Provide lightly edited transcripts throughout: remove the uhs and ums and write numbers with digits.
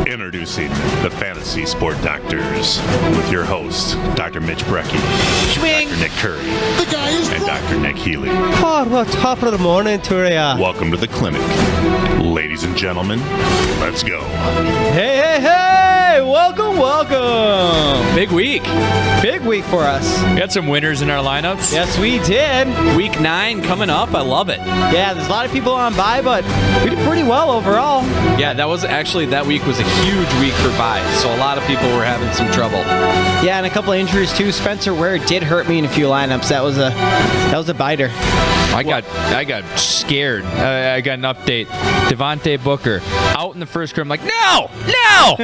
Introducing the Fantasy Sport Doctors with your host, Dr. Mitch Brecky, Dr. Nick Curry, and Dr. Nick Healy. Oh, well, top of the morning to you. Welcome to the clinic. Ladies and gentlemen, let's go. Hey, welcome. Big week. Big week for us. We had some winners in our lineups. Yes, we did. Week 9 coming up. I love it. Yeah, there's a lot of people on bye, but we did pretty well overall. Yeah, that week was a huge week for buys, so a lot of people were having some trouble. Yeah, and a couple of injuries too. Spencer Ware did hurt me in a few lineups. That was a biter. I got scared. I got an update. Devontae Booker out in the first quarter. I'm like, no! No!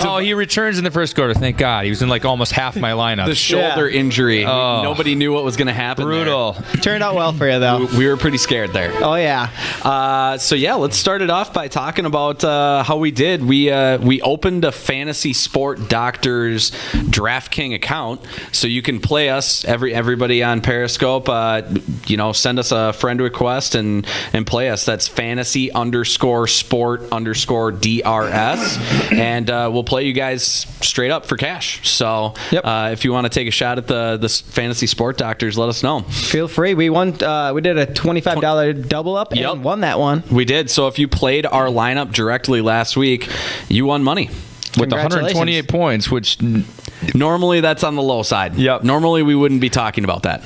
Oh, he returns in the first quarter. Thank God. He was in like almost half my lineup. The shoulder injury. Oh. Nobody knew what was going to happen. Brutal. Turned out well for you, though. We were pretty scared there. Oh, yeah. Let's start it off by talking about how we did. We opened a Fantasy Sport Doctors DraftKings account, so you can play us, everybody on Periscope. Send us a friend request and play us. That's fantasy_sport_DRS, and we'll play you guys straight up for cash. So if you want to take a shot at the Fantasy Sport Doctors, let us know. Feel free. We won. We did a $25 double up and won that one. We did. So if you played our lineup directly last week, you won money. With 128 points, which normally that's on the low side. Yep. Normally we wouldn't be talking about that.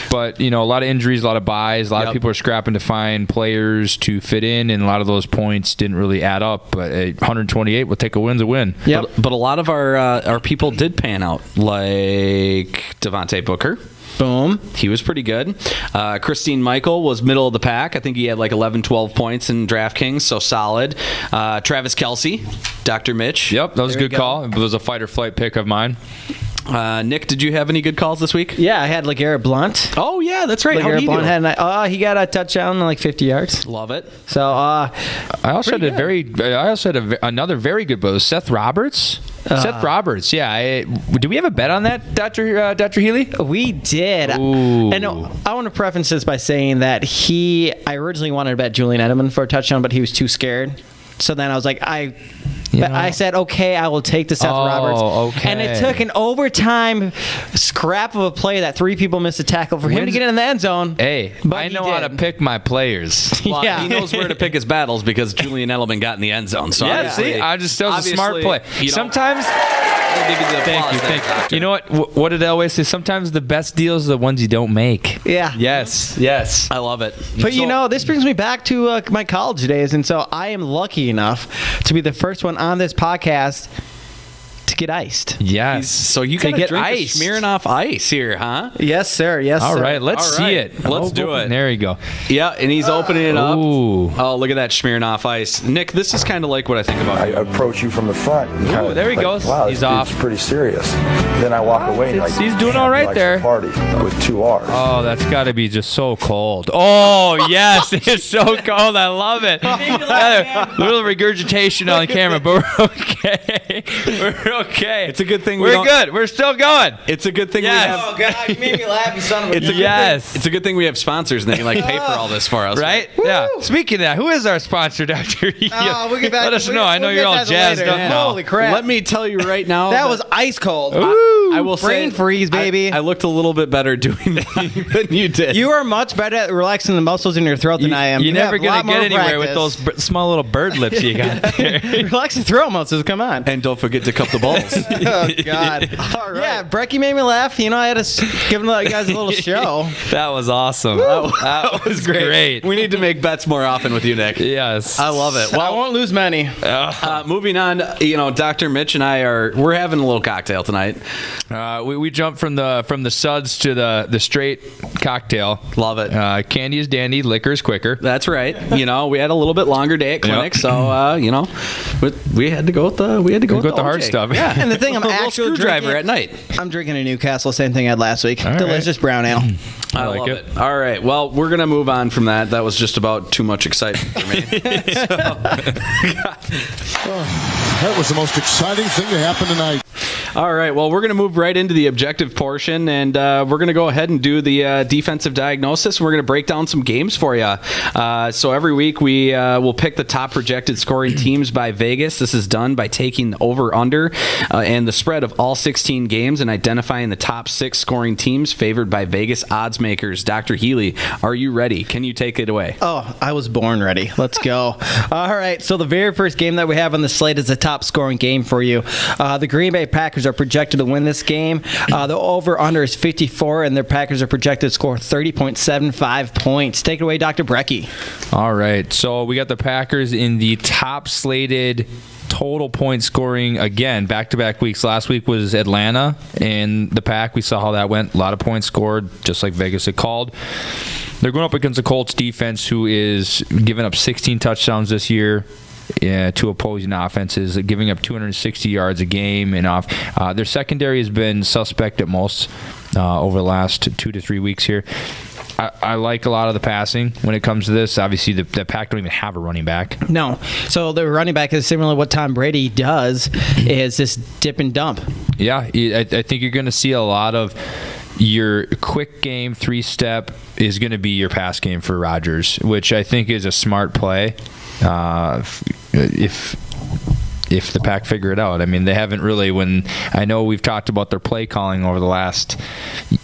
But, a lot of injuries, a lot of buys, a lot of people are scrapping to find players to fit in, and a lot of those points didn't really add up. But 128, we'll take a win's a win. Yep. But a lot of our people did pan out, like Devontae Booker. Boom. He was pretty good. Christine Michael was middle of the pack. I think he had like 11, 12 points in DraftKings, so solid. Travis Kelce, Dr. Mitch. Yep, that was a good call. It was a fight or flight pick of mine. Nick, did you have any good calls this week? Yeah, I had LeGarrette Blunt. Oh, yeah, that's right. LeGarrette Blunt he got a touchdown in like 50 yards. Love it. So, I also had another very good bow. Seth Roberts. Seth Roberts, yeah. Do we have a bet on that, Dr. Healy? We did. Ooh. And I want to preface this by saying that I originally wanted to bet Julian Edelman for a touchdown, but he was too scared. So then I was like, I said, okay, I will take the Seth Roberts. Okay. And it took an overtime scrap of a play that 3 people missed a tackle for him to get in the end zone. Hey, I know how to pick my players. Well, he knows where to pick his battles because Julian Edelman got in the end zone. So see, that was a smart play. Sometimes... Thank you. You know what? What did Elway say? Sometimes the best deals are the ones you don't make. Yeah. Yes. I love it. But this brings me back to my college days, and so I am lucky enough to be the first one on this podcast to get iced. Yes. So you can get ice. Smearing off ice here, huh? Yes, sir. All right, let's see it. Let's do it. There you go. Yeah, and he's opening it up. Ooh. Oh, look at that smearing off ice. Nick, this is kind of like what I think about. I approach you from the front. And there he goes. Wow, he's this off. dude's pretty serious. Then I walk away and He's doing all right there. Party with 2 R's. Oh, that's got to be just so cold. Oh, yes, it's so cold. I love it. A little regurgitation on camera, but we're okay. We're okay. It's a good thing we're good. We're still going. It's a good thing yes. we have. Oh, God, you made me laugh, you son of a bitch. It's a good thing we have sponsors and they can pay for all this for us. Right? Yeah. Speaking of that, who is our sponsor, Dr. We'll get back. Let us know. I know you're all jazzed up now. Holy crap. Let me tell you right now. That was ice cold. I will say. Brain freeze, baby. I looked a little bit better doing that than you did. You are much better at relaxing the muscles in your throat than I am. You're never going to get anywhere with those small little bird lips you got there. Relax the throat muscles. Come on. And don't forget to cup the balls. Oh, God. All right. Yeah, Brecky made me laugh. I had to give the guys a little show. That was awesome. That was great. We need to make bets more often with you, Nick. Yes. I love it. Well, I won't lose many. Moving on, Dr. Mitch and we're having a little cocktail tonight. We jumped from the suds to the straight cocktail. Love it. Candy is dandy, liquor is quicker. That's right. We had a little bit longer day at clinic, so we had to go with the hard stuff. Yeah. And the thing I'm actually screwdriver at night. I'm drinking a Newcastle, same thing I had last week. All delicious brown ale. I like it. All right. Well, we're gonna move on from that. That was just about too much excitement for me. That was the most exciting thing to happen tonight. All right. Well, we're going to move right into the objective portion, and we're going to go ahead and do the defensive diagnosis. We're going to break down some games for you. So every week we will pick the top projected scoring teams by Vegas. This is done by taking the over-under and the spread of all 16 games and identifying the top 6 scoring teams favored by Vegas odds makers. Dr. Healy, are you ready? Can you take it away? Oh, I was born ready. Let's go. All right. So the very first game that we have on the slate is a top scoring game for you. The Green Bay Packers are projected to win this game. The over-under is 54, and their Packers are projected to score 30.75 points. Take it away, Dr. Brecky. All right. So we got the Packers in the top slated total point scoring again, back-to-back weeks. Last week was Atlanta and the Pack. We saw how that went. A lot of points scored, just like Vegas had called. They're going up against the Colts defense, who is giving up 16 touchdowns this year to opposing offenses, giving up 260 yards a game. And their secondary has been suspect at most over the last 2 to 3 weeks here. I like a lot of the passing when it comes to this. Obviously, the Pack don't even have a running back. No. So the running back is similar to what Tom Brady does, is this dip and dump. Yeah, I think you're going to see a lot of your quick game 3-step is going to be your pass game for Rodgers, which I think is a smart play. If the Pack figure it out. I mean, they haven't really, I know we've talked about their play calling over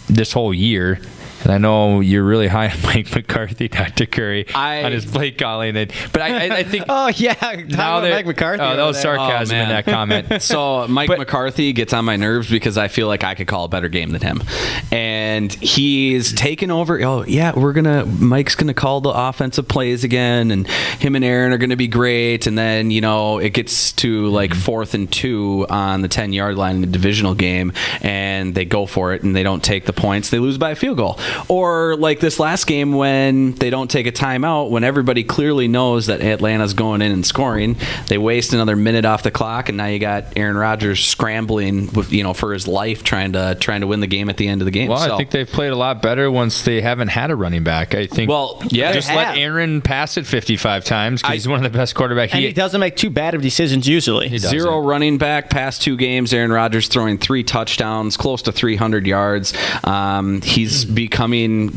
this whole year. And I know you're really high on Mike McCarthy, Dr. Curry, on his play calling. But I think... Oh, yeah. Now Mike McCarthy. Oh, that was sarcasm in that comment. So Mike McCarthy gets on my nerves because I feel like I could call a better game than him. And he's taken over. Oh, yeah, Mike's going to call the offensive plays again. And him and Aaron are going to be great. And then, it gets to like 4th and 2 on the 10-yard line in the divisional game. And they go for it and they don't take the points. They lose by a field goal. Or like this last game when they don't take a timeout, when everybody clearly knows that Atlanta's going in and scoring, they waste another minute off the clock, and now you got Aaron Rodgers scrambling with for his life trying to win the game at the end of the game. Well, I think they've played a lot better once they haven't had a running back. I think. Well, yeah, just let Aaron pass it 55 times because he's one of the best quarterbacks. And he doesn't make too bad of decisions usually. Zero running back past 2 games. Aaron Rodgers throwing 3 touchdowns, close to 300 yards. He's becoming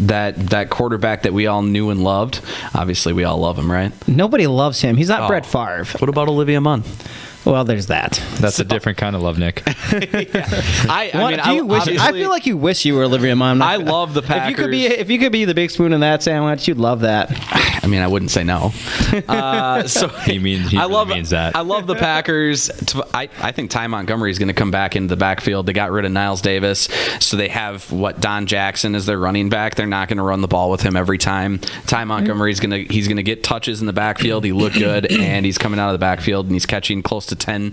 that quarterback that we all knew and loved. Obviously, we all love him, right? Nobody loves him. He's not Brett Favre. What about Olivia Munn? Well, there's that. That's a different kind of love, Nick. I feel like you wish you were Olivia Munn. I love the Packers. If you could be the big spoon in that sandwich, you'd love that. I mean, I wouldn't say no. He means that. I love the Packers. I think Ty Montgomery is going to come back into the backfield. They got rid of Niles Davis, so they have Don Jackson as their running back. They're not going to run the ball with him every time. Ty Montgomery he's going to get touches in the backfield. He looked good, and he's coming out of the backfield and he's catching close to 10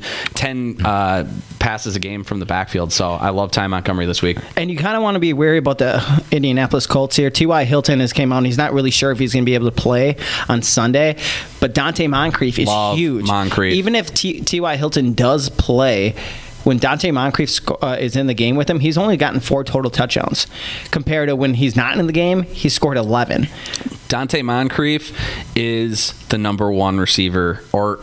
passes a game from the backfield. So I love Ty Montgomery this week. And you kind of want to be wary about the Indianapolis Colts here. T.Y. Hilton has came out and he's not really sure if he's going to be able to play on Sunday. But Dante Moncrief is huge. Moncrief. Even if T.Y. Hilton does play, when Dante Moncrief is in the game with him, he's only gotten 4 total touchdowns. Compared to when he's not in the game, he scored 11. Dante Moncrief is the number 1 receiver, or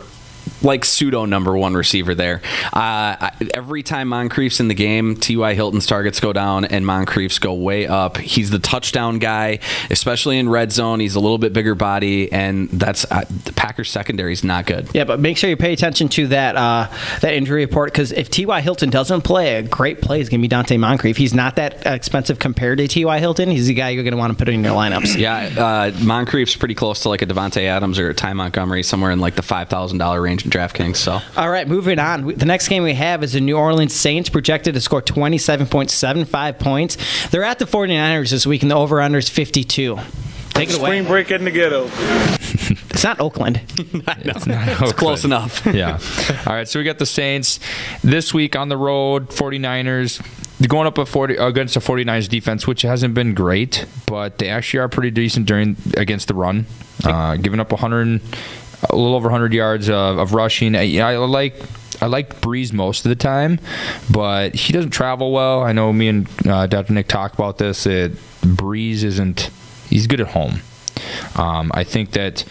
like pseudo number 1 receiver there. Every time Moncrief's in the game, T.Y. Hilton's targets go down and Moncrief's go way up. He's the touchdown guy, especially in red zone. He's a little bit bigger body, and that's the Packers secondary is not good. Yeah, but make sure you pay attention to that injury report, because if T.Y. Hilton doesn't play, a great play is going to be Dante Moncrief. He's not that expensive compared to T.Y. Hilton. He's the guy you're going to want to put in your lineups. Yeah, Moncrief's pretty close to like a Devontae Adams or a Ty Montgomery, somewhere in like the $5,000 range in DraftKings. So, all right, moving on. The next game we have is the New Orleans Saints, projected to score 27.75 points. They're at the 49ers this week, and the over-under is 52. Take it away. Spring break in the ghetto. It's not Oakland. It's close enough. Yeah. All right, so we got the Saints this week on the road, 49ers. They're going up against the 49ers defense, which hasn't been great, but they actually are pretty decent against the run, giving up a little over 100 yards of rushing. I like Breeze most of the time, but he doesn't travel well. I know me and Dr. Nick talked about this. Breeze he's good at home. I think that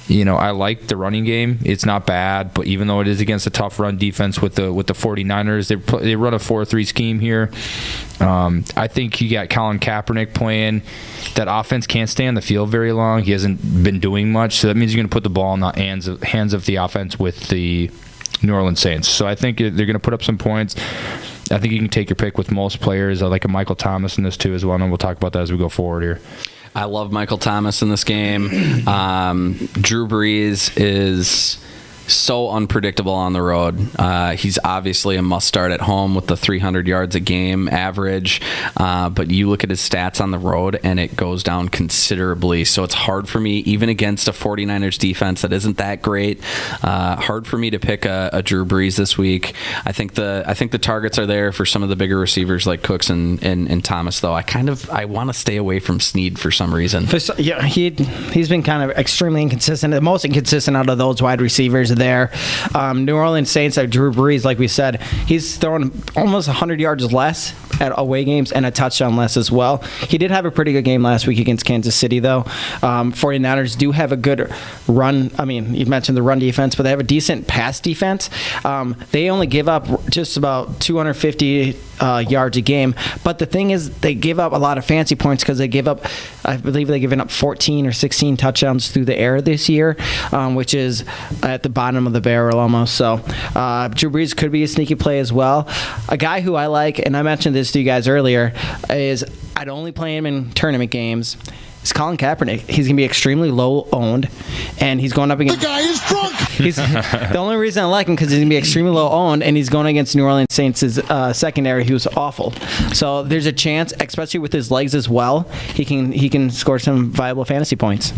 I like the running game. It's not bad, but even though it is against a tough run defense with the 49ers, they run a 4-3 scheme here. I think you got Colin Kaepernick playing. That offense can't stay on the field very long. He hasn't been doing much, so that means you're going to put the ball in the hands of the offense with the New Orleans Saints. So I think they're going to put up some points. I think you can take your pick with most players. I like a Michael Thomas in this too as well, and we'll talk about that as we go forward here. I love Michael Thomas in this game. Drew Brees is so unpredictable on the road. He's obviously a must-start at home with the 300 yards a game average, but you look at his stats on the road, and it goes down considerably. So it's hard for me, even against a 49ers defense that isn't that great, hard for me to pick a Drew Brees this week. I think the targets are there for some of the bigger receivers like Cooks and Thomas, though. I want to stay away from Snead for some reason. Yeah, he's been kind of extremely inconsistent, the most inconsistent out of those wide receivers there. New Orleans Saints, like Drew Brees, like we said, he's throwing almost 100 yards less at away games and a touchdown less as well. He did have a pretty good game last week against Kansas City, though. 49ers do have a good run. I mean, you mentioned the run defense, but they have a decent pass defense. They only give up just about 250 yards a game. But the thing is, they give up a lot of fancy points because they give up, I believe they've given up 14 or 16 touchdowns through the air this year, which is at the bottom of the barrel almost. So Drew Brees could be a sneaky play as well. A guy who I like, and I mentioned this to you guys earlier, is I'd only play him in tournament games. It's Colin Kaepernick. He's going to be extremely low owned, and he's going up against... The guy is drunk! The only reason I like him because he's going to be extremely low owned, and he's going against New Orleans Saints' secondary, who's awful. So there's a chance, especially with his legs as well, he can score some viable fantasy points.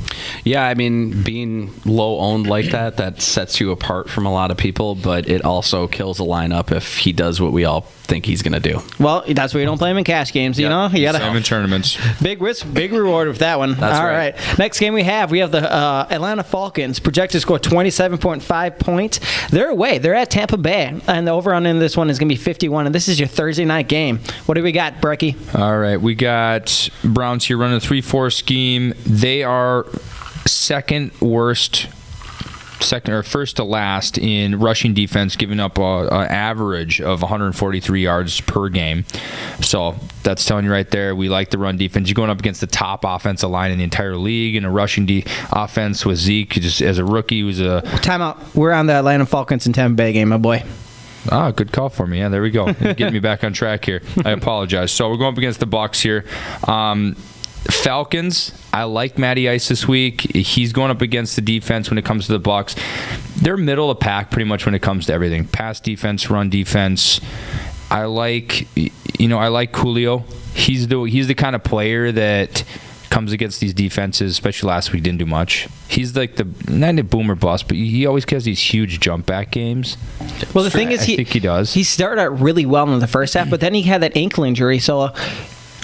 Yeah, I mean, being low owned like that sets you apart from a lot of people, but it also kills a lineup if he does what we all think he's going to do. Well, that's why you don't play him in cash games. You know, you got to in tournaments. Big risk, big reward with that one. That's all right. Next game we have the Atlanta Falcons, projected to score 27.5 points. They're away. They're at Tampa Bay, and the over on in this one is going to be 51. And this is your Thursday night game. What do we got, Brecky? All right, we got Browns here running a 3-4 scheme. They are first to last in rushing defense, giving up an average of 143 yards per game. So that's telling you right there, we like the run defense. You're going up against the top offensive line in the entire league in a rushing offense with Zeke, just as a rookie, who's a... Timeout. We're on the Atlanta Falcons and Tampa Bay game, my boy. Ah, good call for me. Yeah, there we go. Getting me back on track here. I apologize. So we're going up against the Bucs here. Falcons, I like Matty Ice this week. He's going up against the defense when it comes to the Bucs. They're middle of the pack pretty much when it comes to everything. Pass defense, run defense. I like Julio. He's the kind of player that comes against these defenses, especially last week, didn't do much. He's like not a boomer bust, but he always has these huge jump back games. Well, the thing is, I think he does. He started out really well in the first half, but then he had that ankle injury, so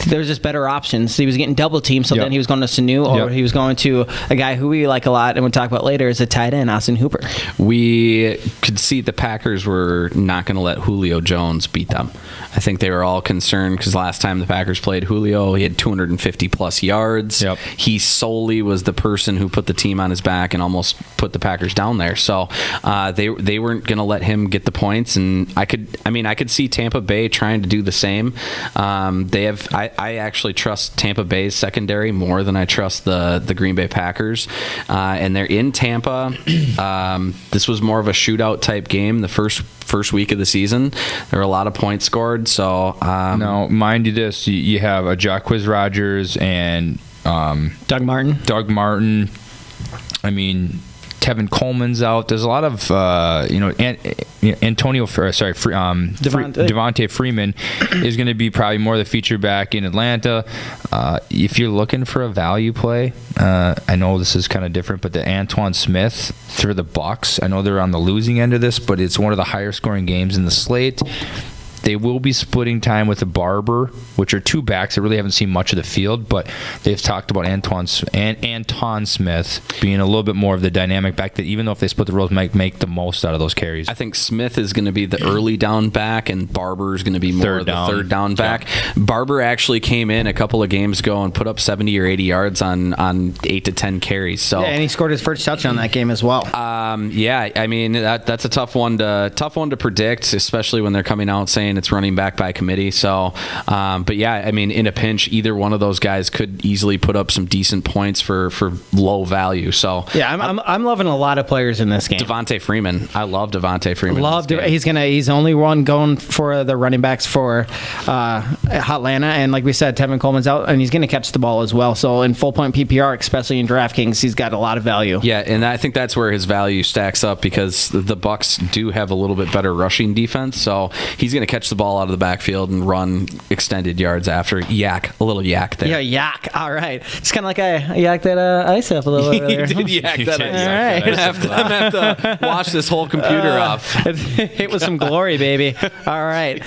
there was just better options. He was getting double teamed, so then he was going to Sanu, or he was going to a guy who we like a lot, and we'll talk about later, is a tight end, Austin Hooper. We could see the Packers were not going to let Julio Jones beat them. I think they were all concerned because last time the Packers played Julio, he had 250-plus yards. Yep. He solely was the person who put the team on his back and almost put the Packers down there. So they weren't going to let him get the points, and I could see Tampa Bay trying to do the same. I actually trust Tampa Bay's secondary more than I trust the Green Bay Packers, and they're in Tampa. This was more of a shootout type game the first week of the season. There were a lot of points scored. So now, mind you, this you have a Jacquizz Rodgers and Doug Martin. I mean, Tevin Coleman's out. There's a lot of Devontae Freeman is going to be probably more the feature back in Atlanta. If you're looking for a value play, I know this is kind of different, but the Antoine Smith for the Bucs. I know they're on the losing end of this, but it's one of the higher scoring games in the slate. They will be splitting time with the Barber, which are two backs that really haven't seen much of the field, but they've talked about Anton Smith being a little bit more of the dynamic back that even though if they split the roles, might make the most out of those carries. I think Smith is going to be the early down back, and Barber is going to be more of the third down back. Yeah. Barber actually came in a couple of games ago and put up 70 or 80 yards on 8 to 10 carries. So yeah, and he scored his first touchdown that game as well. Yeah, I mean that's a tough one to predict, especially when they're coming out saying it's running back by committee. So, but yeah, I mean, in a pinch, either one of those guys could easily put up some decent points for low value. So yeah, I'm loving a lot of players in this game. Devontae Freeman, I love Devontae Freeman. He's the only one going for the running backs for Atlanta, and like we said, Tevin Coleman's out, and he's going to catch the ball as well. So in full point PPR, especially in DraftKings, he's got a lot of value. Yeah, and I think that's where his value stacks up because the Bucks do have a little bit better rushing defense, so he's going to catch the ball out of the backfield and run extended yards after. A little yak there. Yeah, yak. All right. It's kind of like I yacked that ice up a little over there. You did yak that ice. All right. I'm going to have to wash this whole computer off. It was some glory, baby. All right.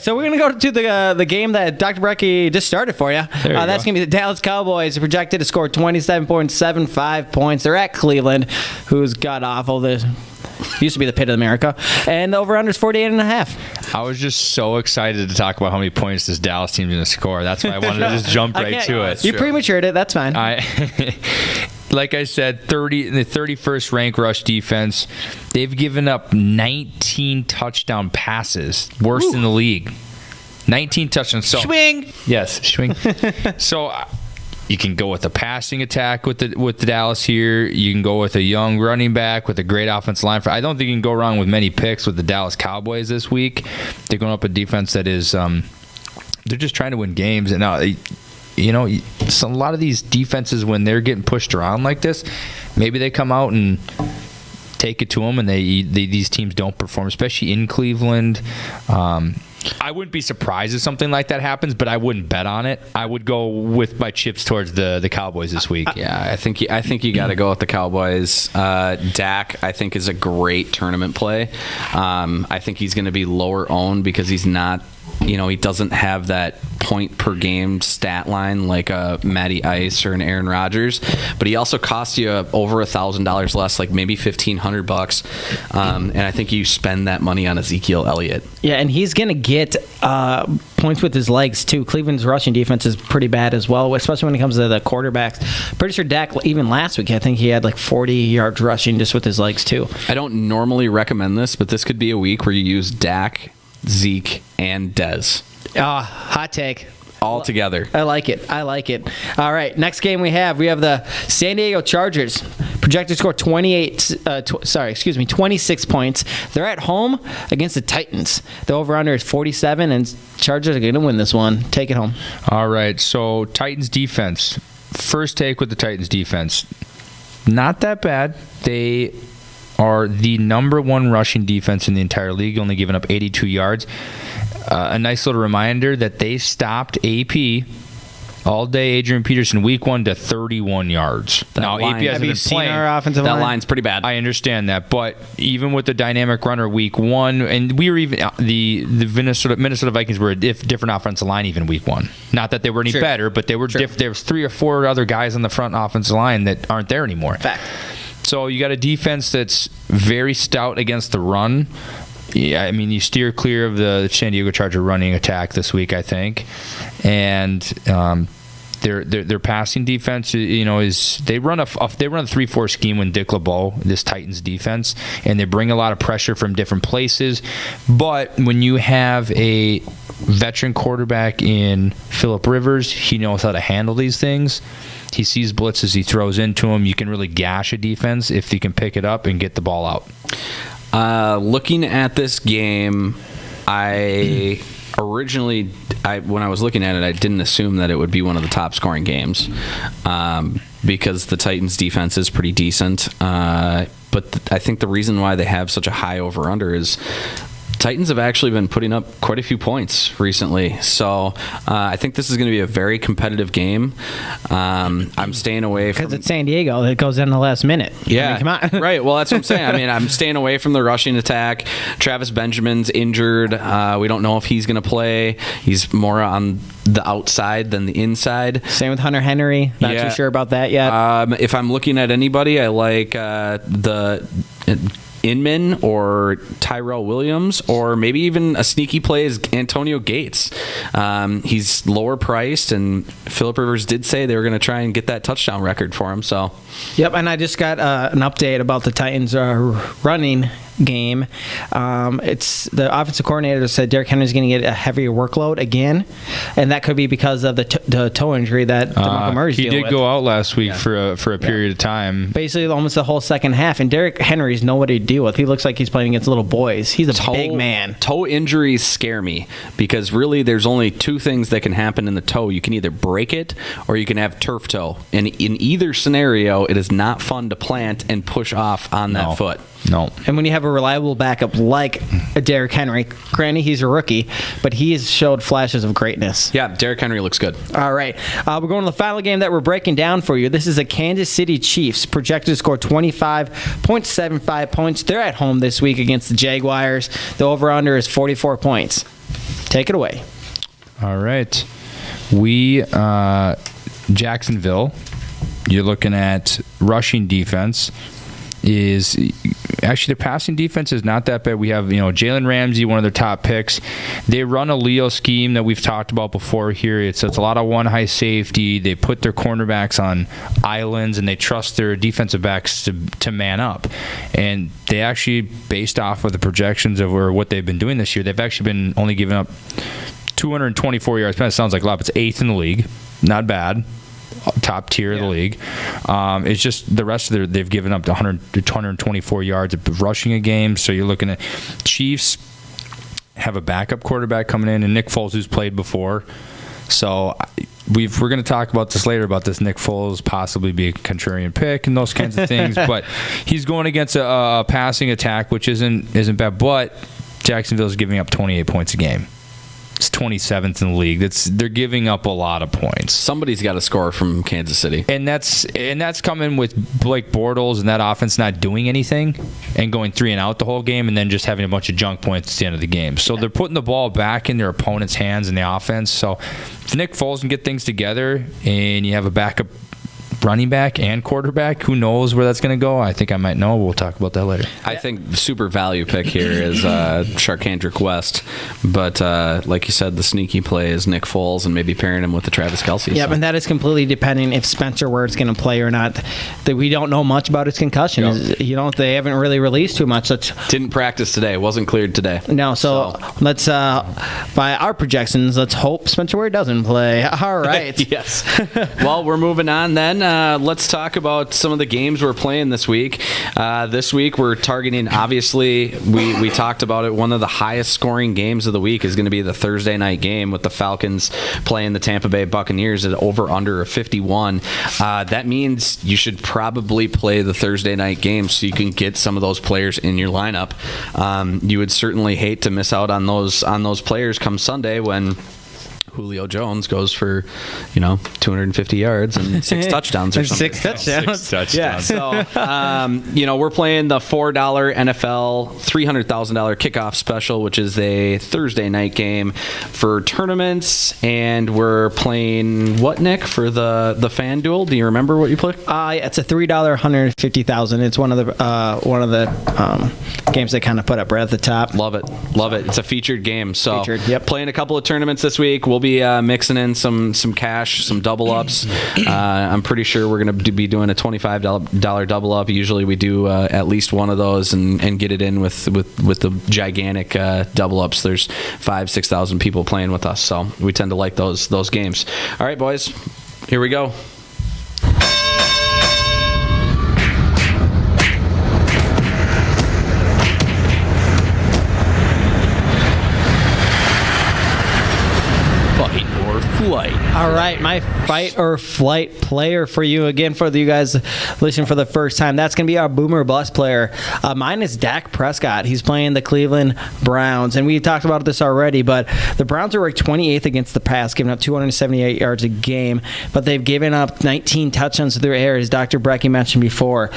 So we're going to go to the game that Dr. Brecky just started for you. That's going to be the Dallas Cowboys. They're projected to score 27.75 points. They're at Cleveland, who's got awful. Used to be the pit of America. And the over-under is 48.5. I was just so excited to talk about how many points this Dallas team's going to score. That's why I wanted to just jump right to it. You prematured it. That's fine. Like I said, the 31st ranked rush defense. They've given up 19 touchdown passes, worst in the league. 19 touchdowns. So, swing. Yes, swing. So you can go with a passing attack with the Dallas here. You can go with a young running back with a great offensive line. I don't think you can go wrong with many picks with the Dallas Cowboys this week. They're going up a defense that is they're just trying to win games. And now, so a lot of these defenses, when they're getting pushed around like this, maybe they come out and take it to them, and these teams don't perform, especially in Cleveland. I wouldn't be surprised if something like that happens, but I wouldn't bet on it. I would go with my chips towards the Cowboys this week. Yeah, I think you got to go with the Cowboys. Dak, I think, is a great tournament play. I think he's going to be lower owned because he's not. He doesn't have that point per game stat line like a Matty Ice or an Aaron Rodgers, but he also costs you over $1,000 less, like maybe $1,500. And I think you spend that money on Ezekiel Elliott. Yeah, and he's going to get points with his legs too. Cleveland's rushing defense is pretty bad as well, especially when it comes to the quarterbacks. Pretty sure Dak, even last week, I think he had like 40 yards rushing just with his legs too. I don't normally recommend this, but this could be a week where you use Dak, Zeke, and Dez. Hot take. All together. I like it. All right, next game we have the San Diego Chargers. Projected to score 26 points. They're at home against the Titans. The over-under is 47, and Chargers are going to win this one. Take it home. All right, so Titans defense. First take with the Titans defense. Not that bad. They are the number one rushing defense in the entire league, only giving up 82 yards. A nice little reminder that they stopped AP all day, Adrian Peterson, week 1 to 31 yards. Now, AP hasn't been playing. Our offensive line? That line's pretty bad. I understand that, but even with the dynamic runner week 1, and we were even the Minnesota Vikings were a different offensive line even week 1. Not that they were any better, but they were different. There was 3 or 4 other guys on the front offensive line that aren't there anymore. Fact. So you got a defense that's very stout against the run. Yeah, I mean, you steer clear of the San Diego Charger running attack this week, I think, and their passing defense, is they run a 3-4 scheme when Dick LeBeau, this Titans defense, and they bring a lot of pressure from different places. But when you have a veteran quarterback in Phillip Rivers, he knows how to handle these things. He sees blitzes, he throws into them. You can really gash a defense if you can pick it up and get the ball out. Looking at this game, when I was looking at it, I didn't assume that it would be one of the top scoring games because the Titans defense is pretty decent. But I think the reason why they have such a high over-under is Titans have actually been putting up quite a few points recently, so I think this is going to be a very competitive game. I'm staying away from... Because it's San Diego. It goes in the last minute. Yeah, come on. Right. Well, that's what I'm saying. I mean, I'm staying away from the rushing attack. Travis Benjamin's injured. We don't know if he's going to play. He's more on the outside than the inside. Same with Hunter Henry. Not too sure about that yet. If I'm looking at anybody, I like the Inman or Tyrell Williams, or maybe even a sneaky play is Antonio Gates. He's lower priced, and Phillip Rivers did say they were going to try and get that touchdown record for him. So, yep. And I just got an update about the Titans running game. It's the offensive coordinator said Derrick Henry's going to get a heavier workload again, and that could be because of the toe injury that DeMarco Murray's dealing with. He did go out last week for a period of time. Basically, almost the whole second half. And Derrick Henry's nobody to deal with. He looks like he's playing against little boys. He's a big man. Toe injuries scare me because really there's only two things that can happen in the toe. You can either break it or you can have turf toe. And in either scenario, it is not fun to plant and push off on that foot. No. And when you have a reliable backup like Derrick Henry, granted he's a rookie, but he has showed flashes of greatness. Yeah, Derrick Henry looks good. All right. We're going to the final game that we're breaking down for you. This is the Kansas City Chiefs, projected to score 25.75 points. They're at home this week against the Jaguars. The over-under is 44 points. Take it away. All right. Jacksonville, you're looking at rushing defense. Is actually the passing defense is not that bad. We have Jalen Ramsey, one of their top picks. They run a Leo scheme that we've talked about before here. It's a lot of one high safety. They put their cornerbacks on islands and they trust their defensive backs to man up. And they actually, based off of the projections of what they've been doing this year, they've actually been only giving up 224 yards. That sounds like a lot, but it's 8th in the league. Not bad. Top tier of the league. It's just the rest of they've given up to 100 to 224 yards of rushing a game. So you're looking at Chiefs have a backup quarterback coming in, and Nick Foles, who's played before. So we're going to talk about this later, about this Nick Foles possibly be a contrarian pick and those kinds of things. But he's going against a passing attack, which isn't bad. But Jacksonville's giving up 28 points a game. It's 27th in the league. They're giving up a lot of points. Somebody's got to score from Kansas City, and that's coming with Blake Bortles and that offense not doing anything and going 3 and out the whole game, and then just having a bunch of junk points at the end of the game. So they're putting the ball back in their opponent's hands in the offense. So if Nick Foles can get things together, and you have a backup running back and quarterback, who knows where that's going to go? I think I might know. We'll talk about that later. I think the super value pick here is Charkandrick West, but like you said, the sneaky play is Nick Foles and maybe pairing him with the Travis Kelce. Yeah, and that is completely depending if Spencer Ware's going to play or not. We don't know much about his concussion. Yep. They haven't really released too much. Didn't practice today. Wasn't cleared today. No, so let's by our projections, let's hope Spencer Ware doesn't play. All right. Yes. Well, we're moving on then. Let's talk about some of the games we're playing this week. This week we're targeting, obviously, we talked about it, one of the highest scoring games of the week is going to be the Thursday night game with the Falcons playing the Tampa Bay Buccaneers at over-under of 51. That means you should probably play the Thursday night game so you can get some of those players in your lineup. You would certainly hate to miss out on those players come Sunday when Julio Jones goes for 250 yards and 6 touchdowns or something. 6 touchdowns. 6 touchdowns. Yeah, so we're playing the $4 NFL $300,000 kickoff special, which is a Thursday night game for tournaments, and we're playing what, Nick, for the Fanduel? Do you remember what you played? It's a $3 $150,000. It's one of the games they kind of put up right at the top. Love it. It's a featured game. So yep. Playing a couple of tournaments this week. We'll be mixing in some cash, some double ups. I'm pretty sure we're going to be doing a $25 double up. Usually we do at least one of those and get it in with the gigantic double ups. There's 5,000-6,000 people playing with us, so we tend to like those games. All right, boys, here we go. Flight. All right, my fight or flight player for you, again, for you guys listening for the first time, that's going to be our boomer bust player. Mine is Dak Prescott. He's playing the Cleveland Browns, and we talked about this already, but the Browns are ranked 28th against the pass, giving up 278 yards a game, but they've given up 19 touchdowns to their air, as Dr. Brecky mentioned before.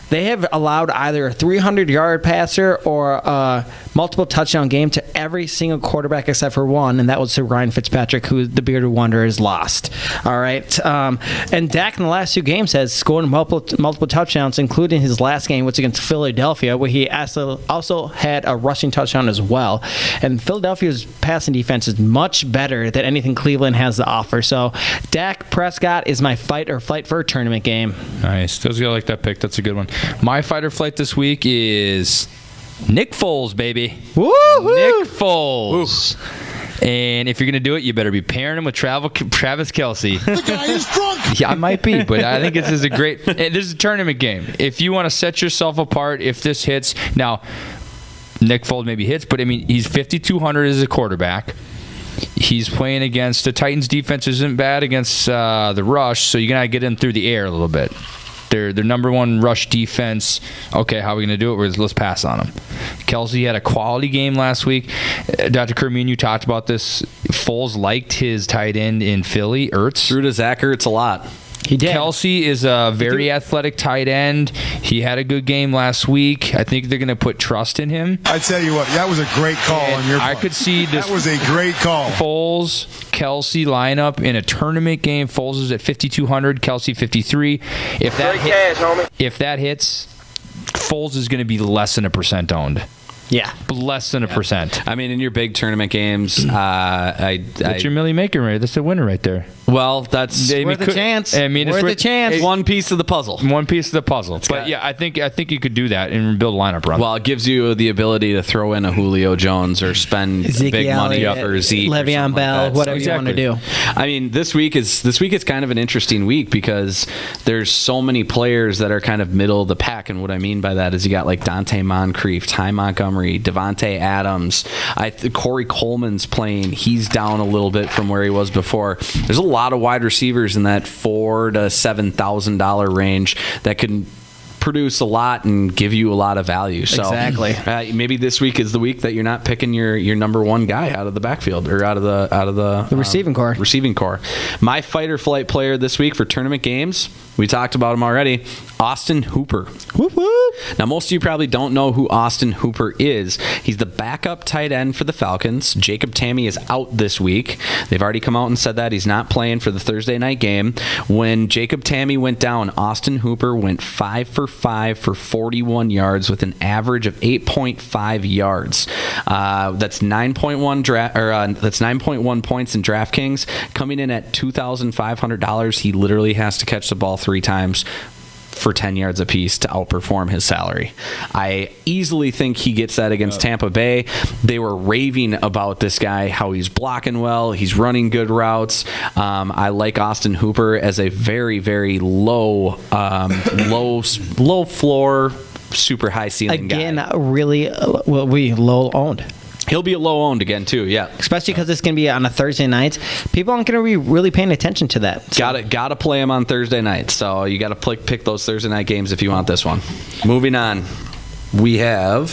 They have allowed either a 300-yard passer or a multiple touchdown game to every single quarterback except for one, and that was to Ryan Fitzpatrick, who the bearded wonder has lost. All right, and Dak in the last two games has scored multiple touchdowns, including his last game, which was against Philadelphia, where he also had a rushing touchdown as well. And Philadelphia's passing defense is much better than anything Cleveland has to offer. So Dak Prescott is my fight or flight for a tournament game. Nice. Those guys like that pick. That's a good one. My fight or flight this week is Nick Foles, baby. Woo-hoo! Nick Foles. And if you're going to do it, you better be pairing him with Travis Kelce. The guy is drunk. Yeah, I might be, but I think this is a great... This is a tournament game. If you want to set yourself apart, if this hits... Now, Nick Foles maybe hits, but, I mean, he's 5,200 as a quarterback. He's playing against... The Titans' defense isn't bad against the rush, so you got to get in through the air a little bit. Their number one rush defense. Okay, how are we going to do it? Let's pass on them. Kelce had a quality game last week. Dr. Kerr, me and you talked about this. Foles liked his tight end in Philly, Ertz. Threw to Zach Ertz a lot. He did. Kelce is a very athletic tight end. He had a good game last week. I think they're going to put trust in him. I tell you what, that was a great call on your part. I could see this. That was a great call. Foles, Kelce lineup in a tournament game. Foles is at 5,200, Kelce 53. If that hits, Foles is going to be less than 1% owned. Yeah. Less than 1%. I mean, in your big tournament games, That's your Millie Maker right? That's the winner right there. Well, that's Worth a chance. I mean, Worth a chance. one piece of the puzzle. One piece of the puzzle. But yeah, I think you could do that and build a lineup run. Well, it gives you the ability to throw in a Julio Jones or spend big money for Zeke, Le'Veon Bell, whatever you want to do. I mean, this week is kind of an interesting week because there's so many players that are kind of middle of the pack, and what I mean by that is you got like Dante Moncrief, Ty Montgomery, Devontae Adams. Corey Coleman's playing. He's down a little bit from where he was before. There's a lot of wide receivers in that $4,000 to $7,000 range that can produce a lot and give you a lot of value. So exactly. Maybe this week is the week that you're not picking your number one guy out of the backfield or out of the receiving core. Receiving core. My fight or flight player this week for tournament games, we talked about him already, Austin Hooper. Whoop, whoop. Now, most of you probably don't know who Austin Hooper is. He's the backup tight end for the Falcons. Jacob Tamme is out this week. They've already come out and said that he's not playing for the Thursday night game. When Jacob Tamme went down, Austin Hooper went 5 for 5 for 41 yards with an average of 8.5 yards. That's 9.1 points in DraftKings. Coming in at $2,500, he literally has to catch the ball 3 times for 10 yards apiece to outperform his salary. I easily think he gets that against Tampa Bay. They were raving about this guy, how he's blocking well, he's running good routes. I like Austin Hooper as a very, very low floor, super high ceiling guy. Again, really low owned. He'll be a low owned again too, yeah. Especially because it's going to be on a Thursday night. People aren't going to be really paying attention to that. So. Got to play him on Thursday night. So you got to pick those Thursday night games if you want this one. Moving on, we have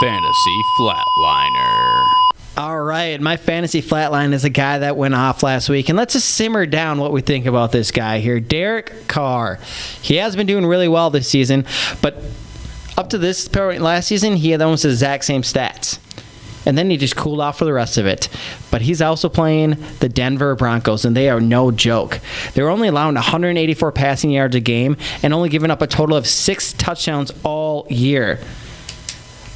Fantasy Flatliner. All right, my fantasy flatline is a guy that went off last week, and let's just simmer down what we think about this guy here, Derek Carr. He has been doing really well this season, but up to this point last season, he had almost the exact same stats. And then he just cooled off for the rest of it. But he's also playing the Denver Broncos, and they are no joke. They're only allowing 184 passing yards a game and only giving up a total of 6 touchdowns all year.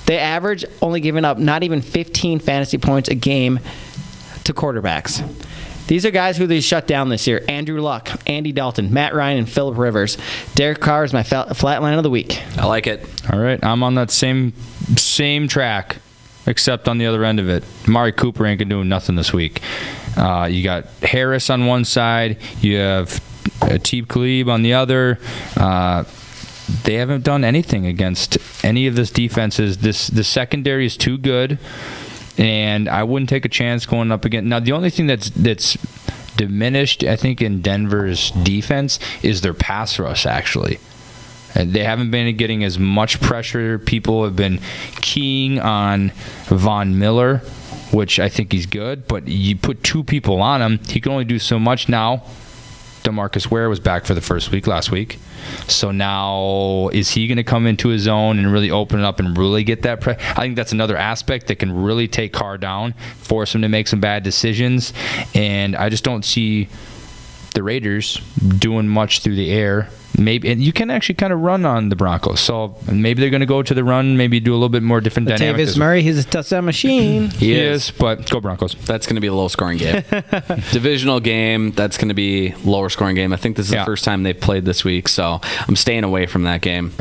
They average only giving up not even 15 fantasy points a game to quarterbacks. These are guys who they shut down this year. Andrew Luck, Andy Dalton, Matt Ryan, and Phillip Rivers. Derek Carr is my flatline of the week. I like it. All right, I'm on that same track, except on the other end of it. Amari Cooper ain't doing nothing this week. You got Harris on one side. You have Aqib Talib on the other. they haven't done anything against any of this defenses. The secondary is too good, and I wouldn't take a chance going up against. Now, the only thing that's diminished, I think, in Denver's defense is their pass rush, actually. And they haven't been getting as much pressure. People have been keying on Von Miller, which I think he's good, but you put 2 people on him, he can only do so much now. DeMarcus Ware was back for the first week last week. So now, is he going to come into his own and really open it up and really get that pressure? I think that's another aspect that can really take Carr down, force him to make some bad decisions. And I just don't see the Raiders doing much through the air. Maybe, and you can actually kind of run on the Broncos. So maybe they're going to go to the run, maybe do a little bit more different dynamic. Latavius Murray, he's a touchdown machine. He is, but go Broncos. That's going to be a low-scoring game. Divisional game, that's going to be lower-scoring game. I think this is the first time they've played this week, so I'm staying away from that game, to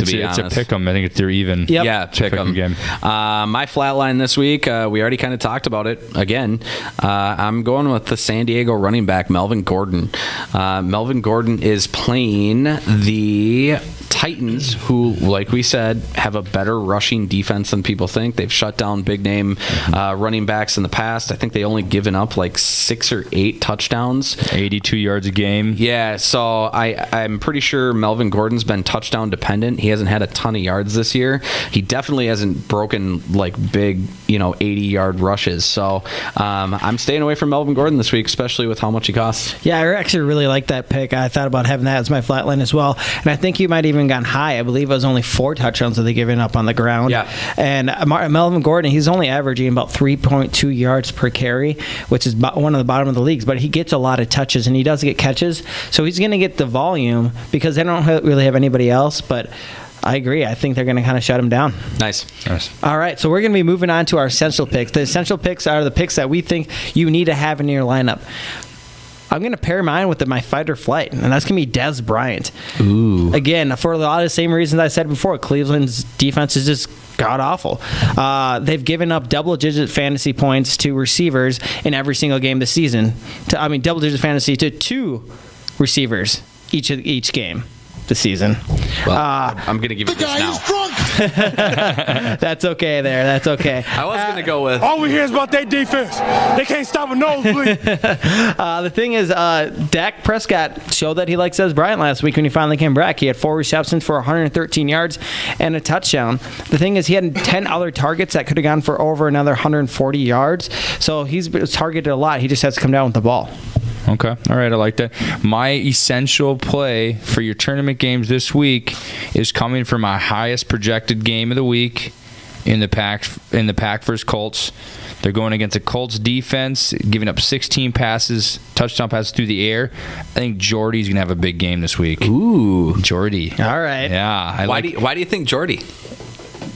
be honest. It's a pick 'em. I think they're even. Yep. Yeah, pick 'em game. My flat line this week, we already kind of talked about it again. I'm going with the San Diego running back, Melvin Gordon. Melvin Gordon is playing the Titans, who, like we said, have a better rushing defense than people think. They've shut down big-name running backs in the past. I think they only given up like 6 or 8 touchdowns. 82 yards a game. Yeah, so I'm pretty sure Melvin Gordon's been touchdown dependent. He hasn't had a ton of yards this year. He definitely hasn't broken like big, 80-yard rushes. So I'm staying away from Melvin Gordon this week, especially with how much he costs. Yeah, I actually really like that pick. I thought about having that as my flat line as well. And I think he might even gone high. I believe it was only 4 touchdowns that they given up on the ground. Yeah. And Melvin Gordon, he's only averaging about 3.2 yards per carry, which is one of the bottom of the leagues, but he gets a lot of touches and he does get catches. So he's going to get the volume because they don't really have anybody else, but I agree. I think they're going to kind of shut him down. Nice. All right, so we're going to be moving on to our essential picks. The essential picks are the picks that we think you need to have in your lineup. I'm going to pair mine with my fight or flight, and that's going to be Dez Bryant. Ooh. Again, for a lot of the same reasons I said before, Cleveland's defense is just god-awful. They've given up double-digit fantasy points to receivers in every single game this season. Double-digit fantasy to 2 receivers each game this season. Well, I'm going to give it this now. That's okay there. That's okay. I was going to go with... All we hear is about their defense. They can't stop a nosebleed. The thing is, Dak Prescott showed that he likes Dez Bryant last week when he finally came back. He had 4 receptions for 113 yards and a touchdown. The thing is, he had 10 other targets that could have gone for over another 140 yards. So he's targeted a lot. He just has to come down with the ball. Okay. All right. I like that. My essential play for your tournament games this week is coming from my highest projected game of the week in the Pack versus Colts. They're going against a Colts defense, giving up 16 touchdown passes through the air. I think Jordy's going to have a big game this week. Ooh. Jordy. All right. Yeah. Why do you think Jordy?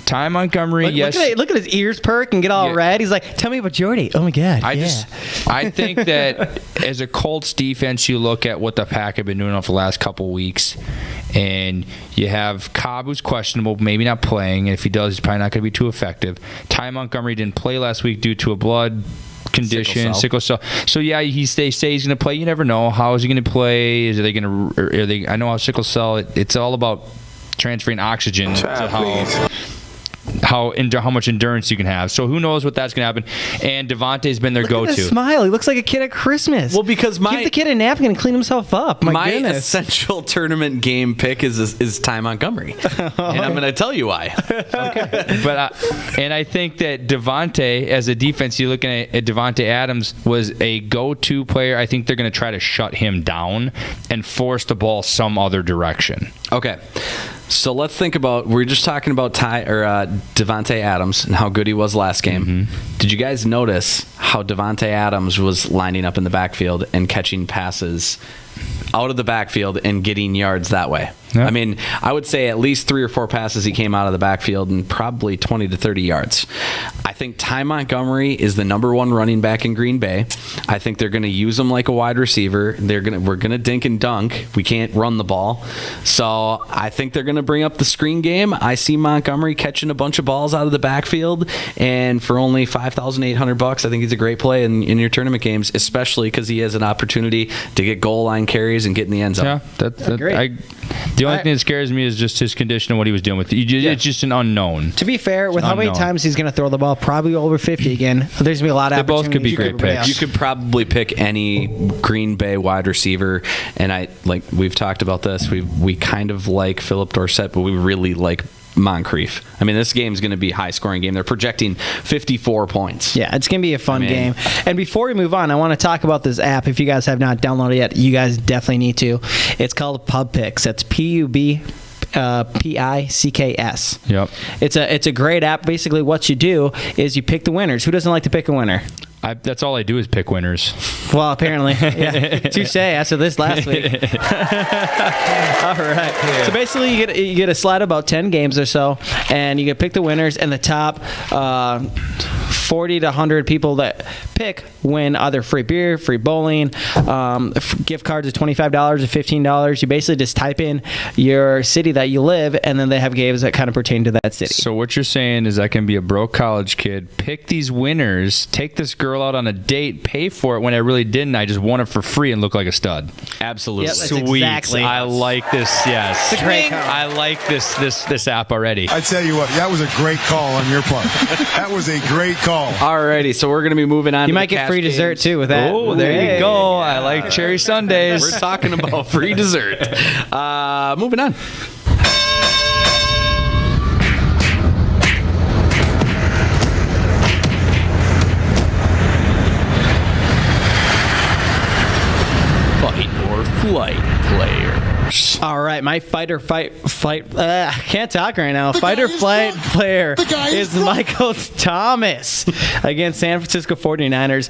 Ty Montgomery, yes. Look at his ears perk and get all red. He's like, tell me about Jordy. Oh, my God. I think that as a Colts defense, you look at what the Pack have been doing over the last couple weeks, and you have Cobb, who's questionable, maybe not playing. And if he does, he's probably not going to be too effective. Ty Montgomery didn't play last week due to a blood condition, sickle cell. So yeah, they say he's going to play. You never know. How is he going to play? Are they? I know how sickle cell. It's all about transferring oxygen to how much endurance you can have. So who knows what that's going to happen. And Devontae's been their Look go-to. at his smile. He looks like a kid at Christmas. Well, because give the kid a napkin and clean himself up. My goodness. Essential tournament game pick is Ty Montgomery. And I'm going to tell you why. Okay. And I think that Devontae, as a defense, you're looking at Devontae Adams, was a go-to player. I think they're going to try to shut him down and force the ball some other direction. Okay. So let's think about, we're just talking about Devontae Adams and how good he was last game. Mm-hmm. Did you guys notice how Devontae Adams was lining up in the backfield and catching passes out of the backfield and getting yards that way? Yeah. I mean, I would say at least 3 or 4 passes he came out of the backfield and probably 20 to 30 yards. I think Ty Montgomery is the number 1 running back in Green Bay. I think they're going to use him like a wide receiver. We're going to dink and dunk. We can't run the ball. So I think they're going to bring up the screen game. I see Montgomery catching a bunch of balls out of the backfield, and for only $5,800, I think he's a great play in your tournament games, especially because he has an opportunity to get goal line carries and get in the end zone. Yeah, that's great. The only thing that scares me is just his condition and what he was doing with it. It's just an unknown. To be fair, with how many times he's going to throw the ball, probably over 50 again. There's going to be a lot of opportunities. They both could be great picks. You could probably pick any Green Bay wide receiver, and we've talked about this. We kind of like Philip Dorsett, but we really like Moncrief. I mean, this game's going to be a high-scoring game. They're projecting 54 points. Yeah, it's going to be a fun game. And before we move on, I want to talk about this app. If you guys have not downloaded it yet, you guys definitely need to. It's called Pub Picks. That's PUBPICKS. Yep. It's a great app. Basically, what you do is you pick the winners. Who doesn't like to pick a winner? That's all I do is pick winners. Well, apparently. Yeah. Touche after this last week. All right. Yeah. So basically, you get a slide of about 10 games or so, and you get to pick the winners, and the top 40 to 100 people that pick win either free beer, free bowling, gift cards of $25 or $15. You basically just type in your city that you live, and then they have games that kind of pertain to that city. So what you're saying is I can be a broke college kid, pick these winners, take this girl out on a date, pay for it when I really didn't. I just won it for free and look like a stud. Absolutely. Yep, that's Sweet. exactly. I like this. Yes. It's a great call. I like this app already. I tell you what, that was a great call on your part. That was a great call. Alrighty, so we're going to be moving on. You might get free dessert too with that. Oh, there you go. I like cherry sundaes. We're talking about free dessert. Moving on. Fight or flight players. All right, my fight or flight. I can't talk right now. Fight or flight player is Michael Thomas against San Francisco 49ers.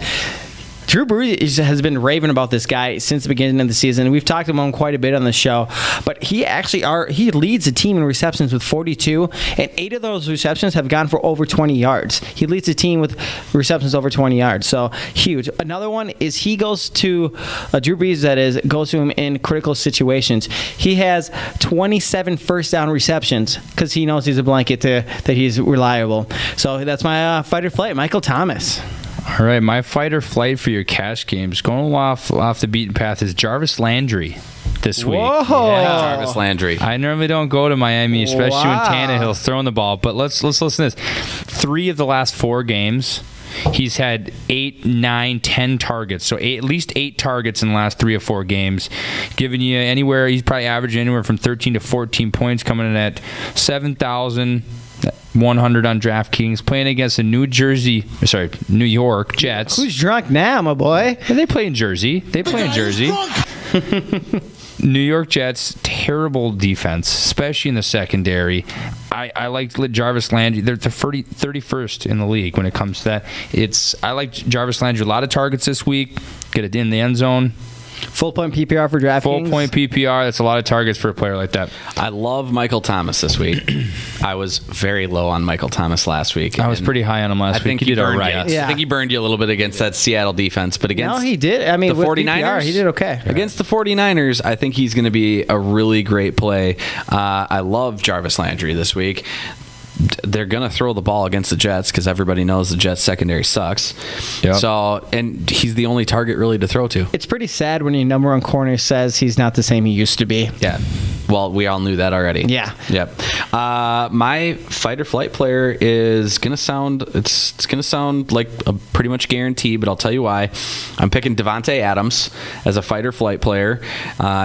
Drew Brees has been raving about this guy since the beginning of the season. We've talked about him quite a bit on the show, but he leads the team in receptions with 42, and 8 of those receptions have gone for over 20 yards. He leads the team with receptions over 20 yards, so huge. Another one is he goes to Drew Brees, goes to him in critical situations. He has 27 first down receptions because he knows he's a blanket that he's reliable. So that's my fight or flight, Michael Thomas. All right, my fight or flight for your cash games, going off the beaten path, is Jarvis Landry this week. Whoa. Yeah. Jarvis Landry. I normally don't go to Miami, especially when Tannehill's throwing the ball, but let's listen to this. 3 of the last 4 games, he's had 8, 9, 10 targets. So at least 8 targets in the last 3 or 4 games, giving you anywhere. He's probably averaging anywhere from 13 to 14 points, coming in at 7,100 on DraftKings, playing against the New York Jets. Who's drunk now, my boy? They play in Jersey. New York Jets, terrible defense, especially in the secondary. I like Jarvis Landry. They're the 31st in the league when it comes to that. I like Jarvis Landry. A lot of targets this week. Get it in the end zone. Full point PPR for DraftKings. Full point PPR. That's a lot of targets for a player like that. I love Michael Thomas this week. I was very low on Michael Thomas last week. I was pretty high on him last week. He did all right. Yeah. I think he burned you a little bit against that Seattle defense, but against he did. I mean, the with 49ers, PPR, he did okay. Against the 49ers, I think he's going to be a really great play. I love Jarvis Landry this week. They're going to throw the ball against the Jets because everybody knows the Jets secondary sucks. Yep. So, and he's the only target really to throw to. It's pretty sad when your number one corner says he's not the same he used to be. Yeah. Well, we all knew that already. Yeah. Yep. My fight or flight player is going to sound, it's going to sound like a pretty much guarantee, but I'll tell you why. I'm picking Davante Adams as a fight or flight player.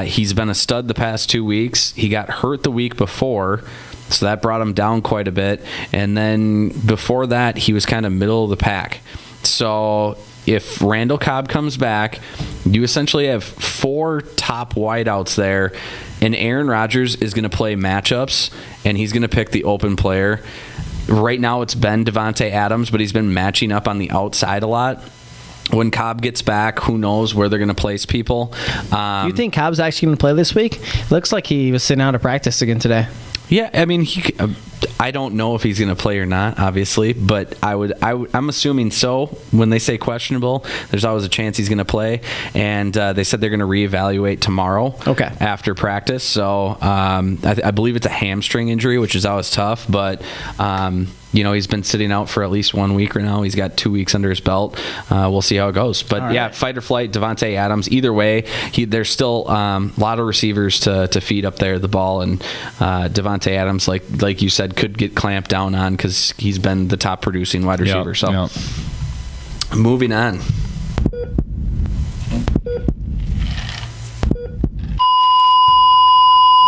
He's been a stud the past 2 weeks. He got hurt the week before, so that brought him down quite a bit. And then before that, he was kind of middle of the pack. So if Randall Cobb comes back, you essentially have 4 top wideouts there, and Aaron Rodgers is going to play matchups, and he's going to pick the open player. Right now it's been Davante Adams, but he's been matching up on the outside a lot. When Cobb gets back, who knows where they're going to place people. You think Cobb's actually going to play this week? Looks like he was sitting out of practice again today. Yeah, I mean, I don't know if he's going to play or not, obviously, but I'm assuming so. When they say questionable, there's always a chance he's going to play, and they said they're going to reevaluate tomorrow. Okay. After practice, so I believe it's a hamstring injury, which is always tough, but He's been sitting out for at least 1 week right now. He's got 2 weeks under his belt. We'll see how it goes. But fight or flight, Davante Adams. Either way, there's still a lot of receivers to feed up there the ball, and Davante Adams, like you said, could get clamped down on because he's been the top producing wide receiver. Moving on.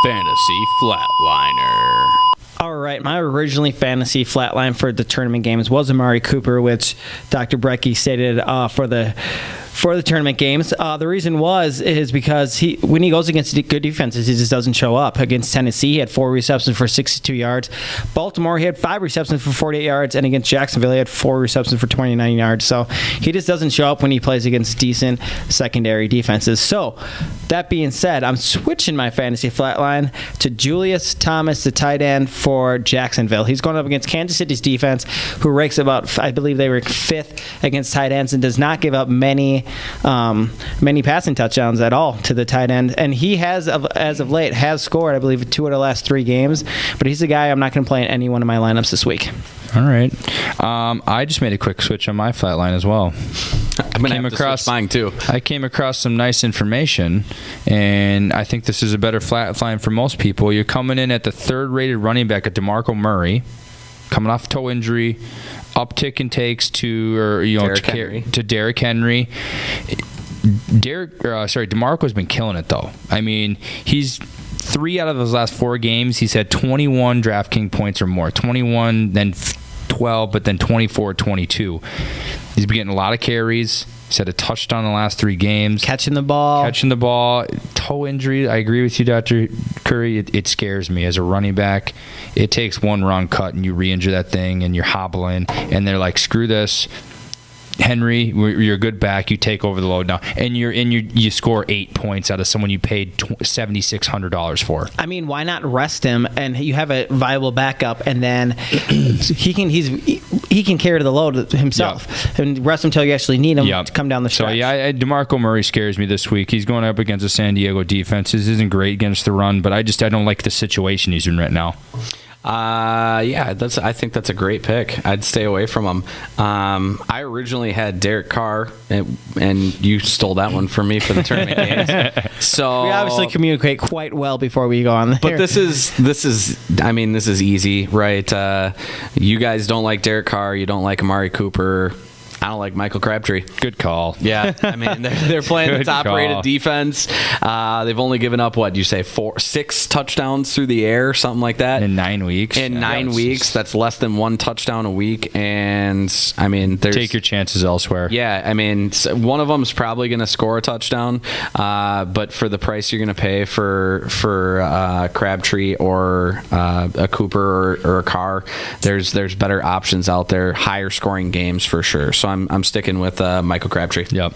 Fantasy Flatliner. All right, my originally fantasy flatline for the tournament games was Amari Cooper, which Dr. Brecky stated for the tournament games. The reason is because when he goes against good defenses, he just doesn't show up. Against Tennessee, he had 4 receptions for 62 yards. Baltimore, he had 5 receptions for 48 yards. And against Jacksonville, he had 4 receptions for 29 yards. So he just doesn't show up when he plays against decent secondary defenses. So that being said, I'm switching my fantasy flatline to Julius Thomas, the tight end for Jacksonville. He's going up against Kansas City's defense, who ranks about, I believe they were 5th against tight ends and does not give up many passing touchdowns at all to the tight end, and he has, as of late, has scored, I believe, 2 of the last 3 games. But he's a guy I'm not going to play in any one of my lineups this week. All right, I just made a quick switch on my flat line as well. I'm going to have to switch mine too. I came across some nice information, and I think this is a better flat line for most people. You're coming in at the 3rd-rated running back at DeMarco Murray, coming off toe injury. Uptick in takes to Derrick Henry. DeMarco's been killing it though. I mean, he's 3 out of his last 4 games. He's had 21 DraftKings points or more. 21, then 12, but then 24, 22. He's been getting a lot of carries. He's had a touchdown in the last 3 games. Catching the ball. Toe injury. I agree with you, Dr. Curry. It scares me as a running back. It takes one wrong cut and you re-injure that thing and you're hobbling. And they're like, screw this. Henry, you're a good back. You take over the load now, and you score 8 points out of someone you paid $7,600 for. I mean, why not rest him and you have a viable backup, and then he can carry the load himself and rest him until you actually need him to come down the stretch. So DeMarco Murray scares me this week. He's going up against the San Diego defense. This isn't great against the run, but I don't like the situation he's in right now. I think that's a great pick. I'd stay away from him. I originally had Derek Carr, and you stole that one from me for the tournament games. So we obviously communicate quite well before we go on there. But this is easy, right? You guys don't like Derek Carr. You don't like Amari Cooper. I don't like Michael Crabtree. Good call. Yeah, I mean they're playing the top-rated defense. They've only given up 6 touchdowns through the air, something like that, in 9 weeks. In 9 weeks, that's less than 1 touchdown a week. And I mean, take your chances elsewhere. Yeah, I mean, one of them is probably going to score a touchdown, but for the price you're going to pay for Crabtree or a Cooper or a Carr, there's better options out there, higher scoring games for sure. So I'm sticking with Michael Crabtree. Yep.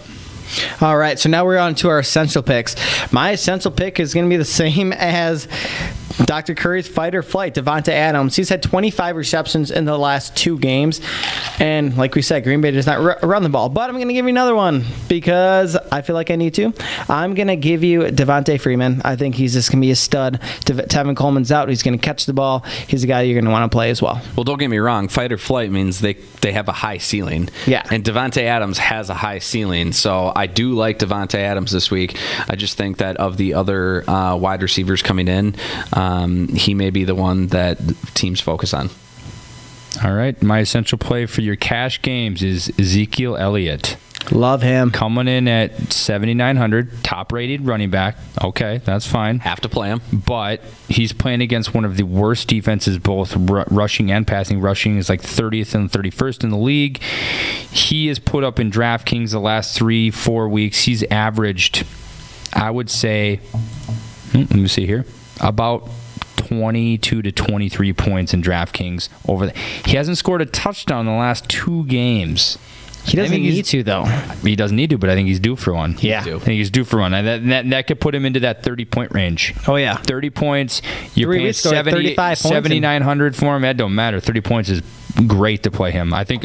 All right, so now we're on to our essential picks. My essential pick is going to be the same as Dr. Curry's fight or flight, Davante Adams. He's had 25 receptions in the last 2 games. And like we said, Green Bay does not run the ball. But I'm going to give you another one because I feel like I need to. I'm going to give you Devontae Freeman. I think he's just going to be a stud. Tevin Coleman's out. He's going to catch the ball. He's a guy you're going to want to play as well. Well, don't get me wrong. Fight or flight means they have a high ceiling. Yeah. And Davante Adams has a high ceiling. So I do like Davante Adams this week. I just think that of the other wide receivers coming in, he may be the one that teams focus on. All right. My essential play for your cash games is Ezekiel Elliott. Love him. Coming in at 7,900, top-rated running back. Okay, that's fine. Have to play him. But he's playing against one of the worst defenses, both rushing and passing. Rushing is like 30th and 31st in the league. He has put up in DraftKings the last 3-4 weeks. He's averaged, I would say, let me see here, about 22 to 23 points in DraftKings he hasn't scored a touchdown in the last 2 games. He doesn't need to, though. He doesn't need to, but I think he's due for one. Yeah. I think he's due for one. And that could put him into that 30-point range. Oh, yeah. 30 points. You're paying 35 7,900 for him. That don't matter. 30 points is great to play him. I think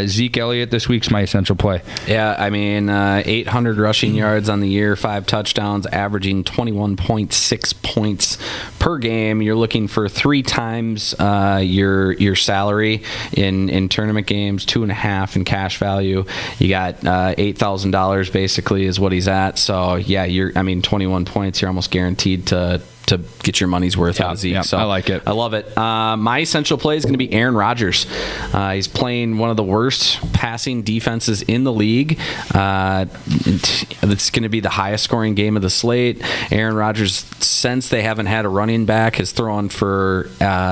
Zeke Elliott this week's my essential play. Yeah, I mean, 800 rushing yards on the year, 5 touchdowns, averaging 21.6 points per game. You're looking for 3 times your salary in tournament games, 2.5 in cash value. You got $8,000 basically is what he's at. So yeah, 21 points. You're almost guaranteed to get your money's worth out of Zeke. So I like it. I love it. My essential play is going to be Aaron Rodgers. He's playing one of the worst passing defenses in the league. It's going to be the highest scoring game of the slate. Aaron Rodgers, since they haven't had a running back, has thrown for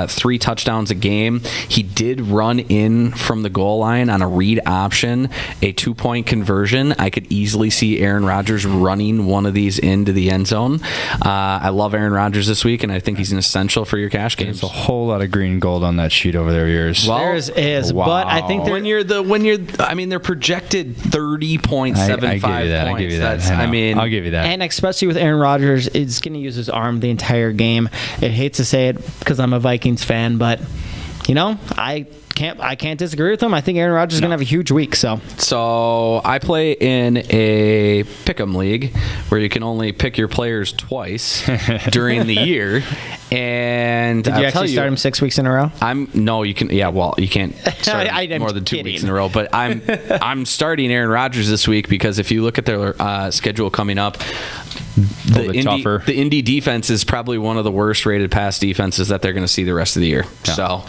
3 touchdowns a game. He did run in from the goal line on a read option, a 2-point conversion. I could easily see Aaron Rodgers running one of these into the end zone. I love Aaron Rodgers this week, and I think he's an essential for your cash games. There's a whole lot of green and gold on that sheet over there of yours. Well, Theirs is, wow. but I think they're projected 30.75 points. I'll give you that. I'll give you that. And especially with Aaron Rodgers, it's going to use his arm the entire game. I hate to say it because I'm a Vikings fan, but I can't disagree with him. I think Aaron Rodgers is going to have a huge week. So I play in a pick'em league where you can only pick your players twice during the year. And did you actually start him 6 weeks in a row? You can. Yeah, well, you can't start more than 2 weeks in a row. But I'm starting Aaron Rodgers this week because if you look at their schedule coming up, the Indy defense is probably one of the worst rated pass defenses that they're going to see the rest of the year. Yeah. So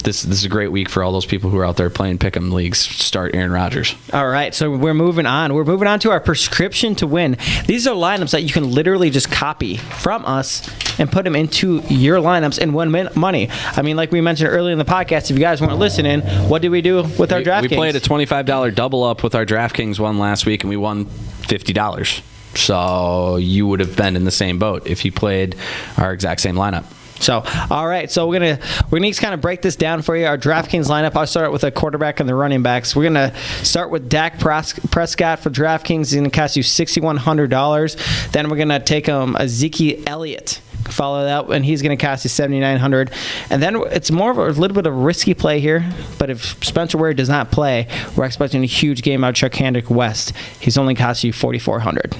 this is a great week for all those people who are out there playing pick'em leagues. Start Aaron Rodgers. All right, so we're moving on. We're moving on to our prescription to win. These are lineups that you can literally just copy from us and put them into your lineups and win money. I mean, like we mentioned earlier in the podcast, if you guys weren't listening, what did we do with our DraftKings? We played a $25 double up with our DraftKings one last week, and we won $50. So you would have been in the same boat if you played our exact same lineup. So, all right. So we're gonna kind of break this down for you. Our DraftKings lineup. I'll start with a quarterback and the running backs. We're gonna start with Dak Prescott for DraftKings. He's gonna cost you $6,100. Then we're gonna take Ezekiel Elliott. Follow that, and he's going to cost you $7,900. And then it's more of a little bit of a risky play here. But if Spencer Ware does not play, we're expecting a huge game out of Chuck Hendrick West. He's only cost you $4,400.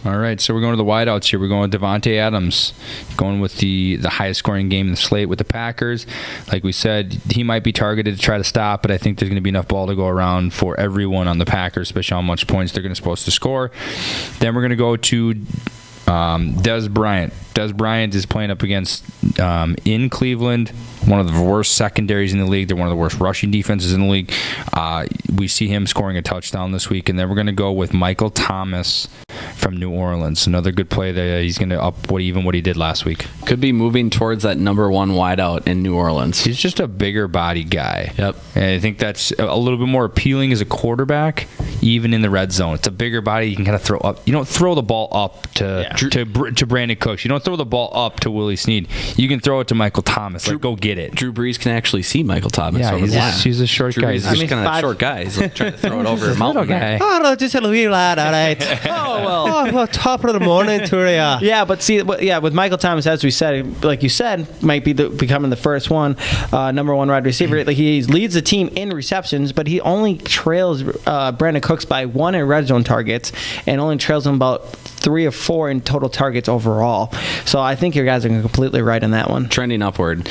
All right, so we're going to the wideouts here. We're going with Devontae Adams, going with the highest scoring game in the slate with the Packers. Like we said, he might be targeted to try to stop, but I think there's going to be enough ball to go around for everyone on the Packers, especially how much points they're supposed to score. Then we're going to go to Dez Bryant. Dez Bryant is playing up against in Cleveland, one of the worst secondaries in the league. They're one of the worst rushing defenses in the league. We see him scoring a touchdown this week. And then we're going to go with Michael Thomas from New Orleans. Another good play that he's going to up what he did last week. Could be moving towards that number 1 wideout in New Orleans. He's just a bigger body guy. Yep. And I think that's a little bit more appealing as a quarterback, even in the red zone. It's a bigger body you can kind of throw up. You don't throw the ball up to Brandon Cooks. You don't throw the ball up to Willie Snead. You can throw it to Michael Thomas. Go get it. Drew Brees can actually see Michael Thomas. Yeah, he's a short guy. He's just kind of short guy. He's like trying to throw it over a mountain guy. Oh, no, just a wee lad, all right. well, top of the morning to you. Yeah, but see, with Michael Thomas, as we said, like you said, might be becoming the first number 1 wide receiver. Like he leads the team in receptions, but he only trails Brandon Cooks by 1 in red zone targets, and only trails him about 3 or 4 in total targets overall. So I think your guys are completely right on that one. Trending upward.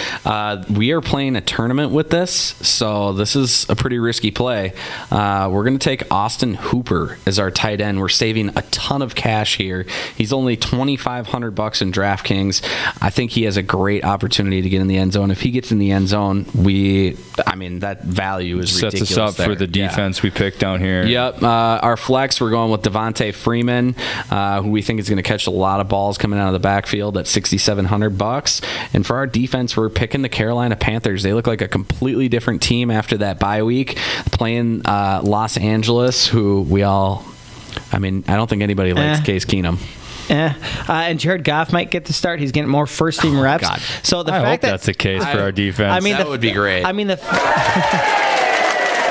We are playing a tournament with this, so this is a pretty risky play. We're going to take Austin Hooper as our tight end. We're saving a ton of cash here. He's only $2,500 in DraftKings. I think he has a great opportunity to get in the end zone. If he gets in the end zone, that value is ridiculous. Sets us up for the defense we picked down here. Yep. Our flex, we're going with Devontae Freeman, who we think is going to catch a lot of balls coming out of the backfield at $6,700. And for our defense, we're picking the Carolina Panthers. They look like a completely different team after that bye week, playing Los Angeles, who I don't think anybody likes Case Keenum. And Jared Goff might get the start. He's getting more first-team reps. God. So I hope that's the case for our defense. That would be great.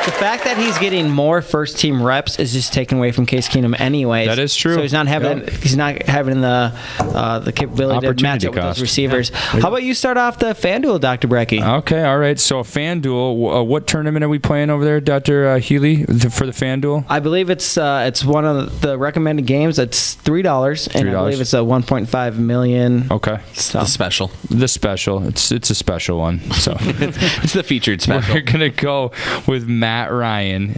The fact that he's getting more first team reps is just taken away from Case Keenum anyways. That is true. So he's not having the capability to match up with those receivers. How about you start off the FanDuel, Dr. Brecky? Okay, all right. So FanDuel, what tournament are we playing over there, Dr. Healy, for the FanDuel? I believe it's one of the recommended games. It's $3, and I believe it's a 1.5 million. Okay, it's the special. The special. It's a special one. So it's the featured special. We're gonna go with Matt Ryan.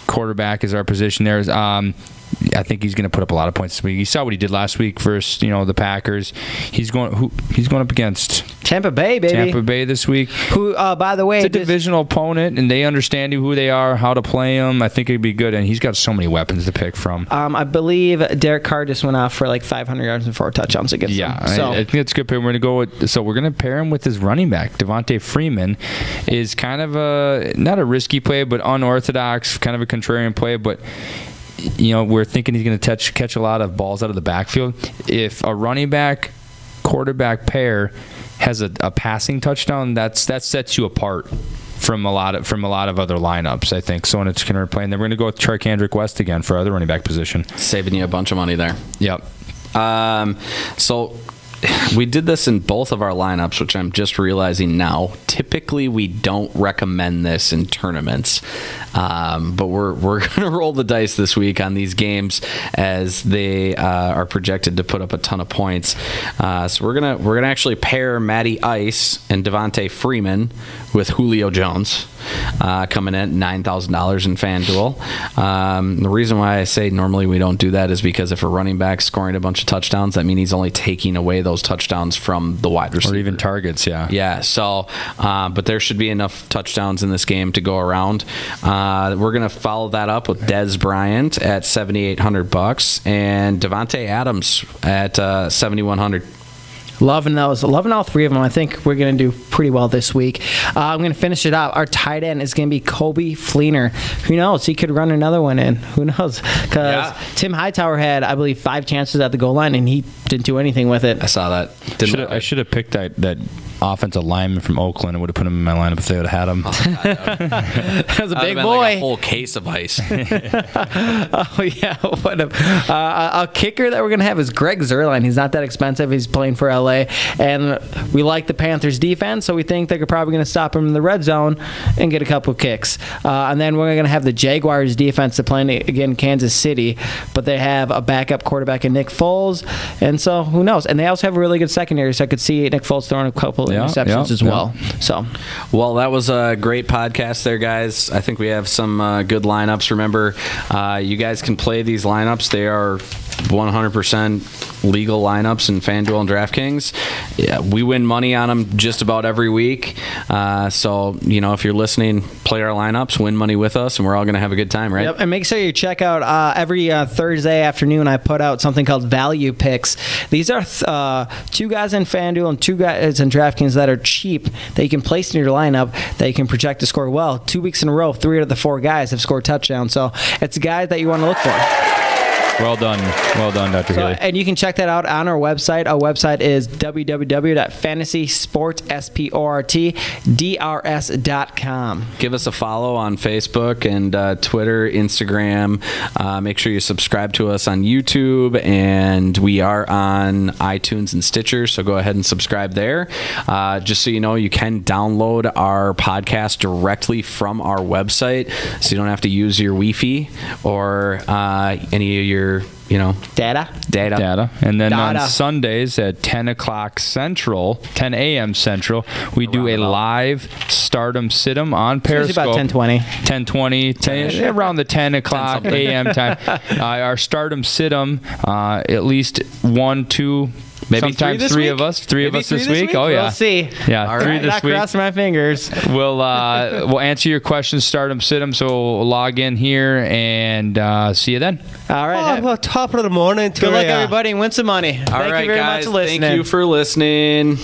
Quarterback is our position there. I think he's going to put up a lot of points this week. You saw what he did last week versus the Packers. He's going up against Tampa Bay, baby. Tampa Bay this week. Who, by the way, it's a divisional opponent, and they understand who they are, how to play them. I think it'd be good, and he's got so many weapons to pick from. I believe Derek Carr just went off for like 500 yards and 4 touchdowns against them. So I think it's a good pick. We're going to pair him with his running back. Devontae Freeman is kind of not a risky play, but unorthodox, kind of a contrarian play, but we're thinking he's going to catch a lot of balls out of the backfield. If a running back quarterback pair has a passing touchdown, that sets you apart from a lot of other lineups, I think. So when it's going to play, and then we're going to go with Charkandrick West again for other running back position, saving you a bunch of money there. Yep. So we did this in both of our lineups, which I'm just realizing now. Typically, we don't recommend this in tournaments, but we're going to roll the dice this week on these games as they are projected to put up a ton of points. So we're gonna actually pair Matty Ice and Devontae Freeman with Julio Jones, coming in at $9,000 in FanDuel. The reason why I say normally we don't do that is because if a running back's scoring a bunch of touchdowns, that means he's only taking away those touchdowns from the wide receiver. Or even targets, yeah. Yeah, so, but there should be enough touchdowns in this game to go around. We're going to follow that up with Dez Bryant at $7,800 and Devontae Adams at $7,100. Loving all three of them. I think we're going to do pretty well this week. I'm going to finish it up. Our tight end is going to be Kobe Fleener. Who knows? He could run another one in. Who knows? Because Tim Hightower had, I believe, 5 chances at the goal line, and he didn't do anything with it. I saw that. I should have picked that offensive lineman from Oakland and would have put him in my lineup if they would have had him. That was a big boy. Like a whole case of ice. Oh, yeah. What a kicker that we're going to have is Greg Zuerlein. He's not that expensive. He's playing for LA. And we like the Panthers defense, so we think they're probably going to stop him in the red zone and get a couple of kicks. And then we're going to have the Jaguars defense to play again Kansas City, but they have a backup quarterback in Nick Foles. And so who knows? And they also have a really good secondary, so I could see Nick Foles throwing a couple interceptions as well. So, well, that was a great podcast there, guys. I think we have some good lineups. Remember, you guys can play these lineups. They are 100% legal lineups in FanDuel and DraftKings. Yeah, we win money on them just about every week. So, if you're listening, play our lineups, win money with us, and we're all going to have a good time, right? Yep, and make sure you check out every Thursday afternoon I put out something called Value Picks. These are 2 guys in FanDuel and 2 guys in DraftKings that are cheap that you can place in your lineup that you can project to score well. 2 weeks in a row, 3 out of the 4 guys have scored touchdowns. So it's a guy that you want to look for. Well done, Dr. Healy. And you can check that out on our website. Our website is www.fantasysportsport.com. Give us a follow on Facebook and Twitter, Instagram. Make sure you subscribe to us on YouTube, and we are on iTunes and Stitcher, so go ahead and subscribe there. Just so you know, you can download our podcast directly from our website, so you don't have to use your Wi-Fi or any of your data. And then on Sundays at 10 a.m. Central, we do a live Stardom Sit-'em on Periscope. It's about 10:20, around the 10 o'clock a.m. time. Our Stardom Sit-'em, at least 1, 2, maybe sometimes 3 of us. 3 of us this week. Oh yeah, we'll see. Yeah, all 3 right, this week. Cross my fingers. We'll answer your questions. Stardom Sit-'em. So log in here and see you then. All right. Well, top of the morning. Good luck, everybody, and win some money. All right, Thank you very guys, much for listening. Thank you for listening.